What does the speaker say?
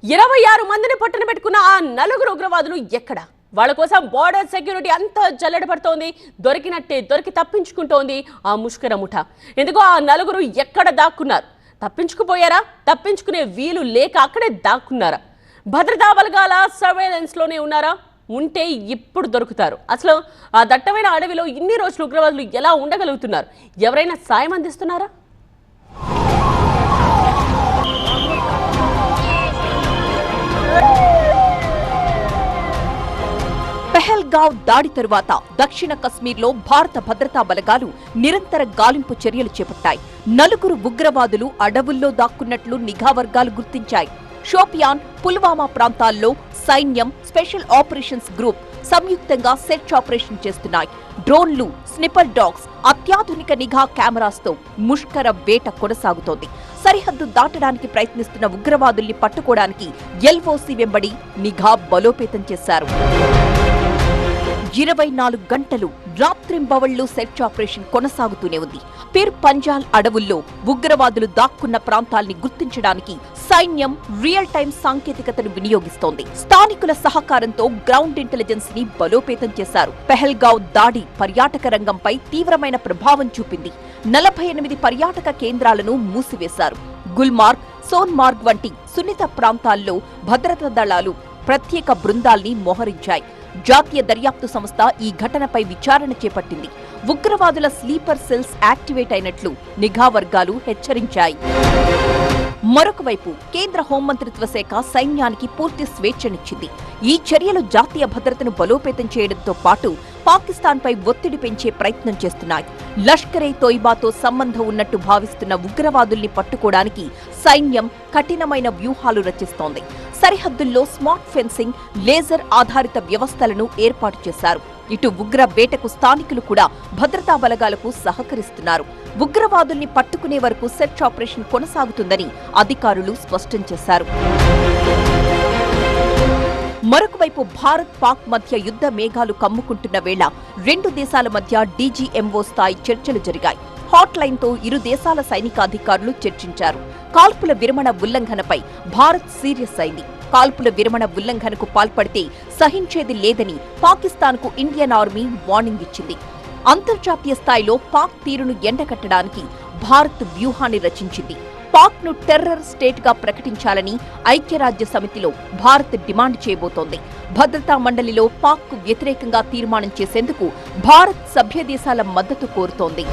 26 మందిని పట్టున పెట్టుకున్న ఆ నలుగురు ఉగ్రవాదులు ఎక్కడ? వాళ్ళ కోసం బోర్డర్ సెక్యూరిటీ అంతా జల్లెడపడుతోంది. దొరికి తప్పించుకుంటోంది ఆ ముష్కర ముఠా. ఎందుకో ఆ నలుగురు ఎక్కడ దాక్కున్నారు? తప్పించుకుపోయారా? తప్పించుకునే వీలు లేక అక్కడే దాక్కున్నారా? భద్రతా బలగాల సర్వేలెన్స్ లోనే ఉన్నారా? ఉంటే ఇప్పుడు దొరుకుతారు. అసలు ఆ దట్టమైన అడవిలో ఇన్ని రోజులు ఉగ్రవాదులు ఎలా ఉండగలుగుతున్నారు? ఎవరైనా సాయం అందిస్తున్నారా? పెహల్గావ్ దాడి తరువాత దక్షిణ కశ్మీర్లో భారత భద్రతా బలగాలు నిరంతర గాలింపు చర్యలు చేపట్టాయి. నలుగురు ఉగ్రవాదులు అడవుల్లో దాక్కున్నట్లు నిఘా వర్గాలు గుర్తించాయి. షోపియాన్, పుల్వామా ప్రాంతాల్లో సైన్యం, స్పెషల్ ఆపరేషన్స్ గ్రూప్ సంయుక్తంగా సెర్చ్ ఆపరేషన్ చేస్తున్నాయి. డ్రోన్లు, స్నిపర్ డాగ్స్, అత్యాధునిక నిఘా కెమెరాస్తో ముష్కర వేట కొనసాగుతోంది. సరిహద్దు దాటడానికి ప్రయత్నిస్తున్న ఉగ్రవాదుల్ని పట్టుకోవడానికి ఎల్ఓసి వెంబడి నిఘా బలోపేతం చేశారు. 24 గంటలు రాత్రింబవళ్లు సెర్చ్ ఆపరేషన్ కొనసాగుతూనే ఉంది. పిర్ పంజాల్ అడవుల్లో ఉగ్రవాదులు దాక్కున్న ప్రాంతాల్ని గుర్తించడానికి సైన్యం రియల్ టైం సాంకేతికతను వినియోగిస్తోంది. స్థానికుల సహకారంతో గ్రౌండ్ ఇంటెలిజెన్స్ ని బలోపేతం చేశారు. పెహల్గావ్ దాడి పర్యాటక రంగంపై తీవ్రమైన ప్రభావం చూపింది. 48 పర్యాటక కేంద్రాలను మూసివేశారు. గుల్మార్గ్, సోన్మార్గ్ వంటి సున్నిత ప్రాంతాల్లో భద్రతా దళాలు ప్రత్యేక బృందాల్ని మోహరించాయి. జాతీయ దర్యాప్తు సంస్థ ఈ ఘటనపై విచారణ చేపట్టింది. ఉగ్రవాదుల స్లీపర్ సెల్స్ యాక్టివేట్ అయినట్లు నిఘా వర్గాలు హెచ్చరించాయి. మరొక వైపు కేంద్ర హోంమంత్రిత్వ శాఖ సైన్యానికి పూర్తి స్వేచ్ఛనిచ్చింది. ఈ చర్యలు జాతీయ భద్రతను బలోపేతం చేయడంతో పాటు పాకిస్తాన్పై ఒత్తిడి పెంచే ప్రయత్నం చేస్తున్నాయి. లష్కరే తోయిబాతో సంబంధం ఉన్నట్టు భావిస్తున్న ఉగ్రవాదుల్ని పట్టుకోవడానికి సైన్యం కఠినమైన వ్యూహాలు రచిస్తోంది. సరిహద్దుల్లో స్మార్ట్ ఫెన్సింగ్, లేజర్ ఆధారిత వ్యవస్థలను ఏర్పాటు చేశారు. ఇటు ఉగ్ర వేటకు స్థానికులు కూడా భద్రతా బలగాలకు సహకరిస్తున్నారు. ఉగ్రవాదుల్ని పట్టుకునే వరకు సెర్చ్ ఆపరేషన్ కొనసాగుతుందని అధికారులు స్పష్టం చేశారు. మరొకవైపు భారత్, పాక్ మధ్య యుద్ధ మేఘాలు కమ్ముకుంటున్న వేళ రెండు దేశాల మధ్య డీజీఎంఓ స్థాయి చర్చలు జరిగాయి. హాట్ లైన్తో ఇరు దేశాల సైనికాధికారులు చర్చించారు. కాల్పుల విరమణ ఉల్లంఘనపై భారత్ సీరియస్ అయింది. కాల్పుల విరమణ ఉల్లంఘనకు పాల్పడితే సహించేది లేదని పాకిస్తాన్కు ఇండియన్ ఆర్మీ వార్నింగ్ ఇచ్చింది. అంతర్జాతీయ స్థాయిలో పాక్ తీరును ఎండగట్టడానికి భారత్ వ్యూహాన్ని రచించింది. పాక్ను టెర్రర్ స్టేట్గా ప్రకటించాలని ఐక్యరాజ్య సమితిలో భారత్ డిమాండ్ చేయబోతోంది. భద్రతా మండలిలో పాక్కు వ్యతిరేకంగా తీర్మానం చేసేందుకు భారత్ సభ్య దేశాల మద్దతు కోరుతోంది.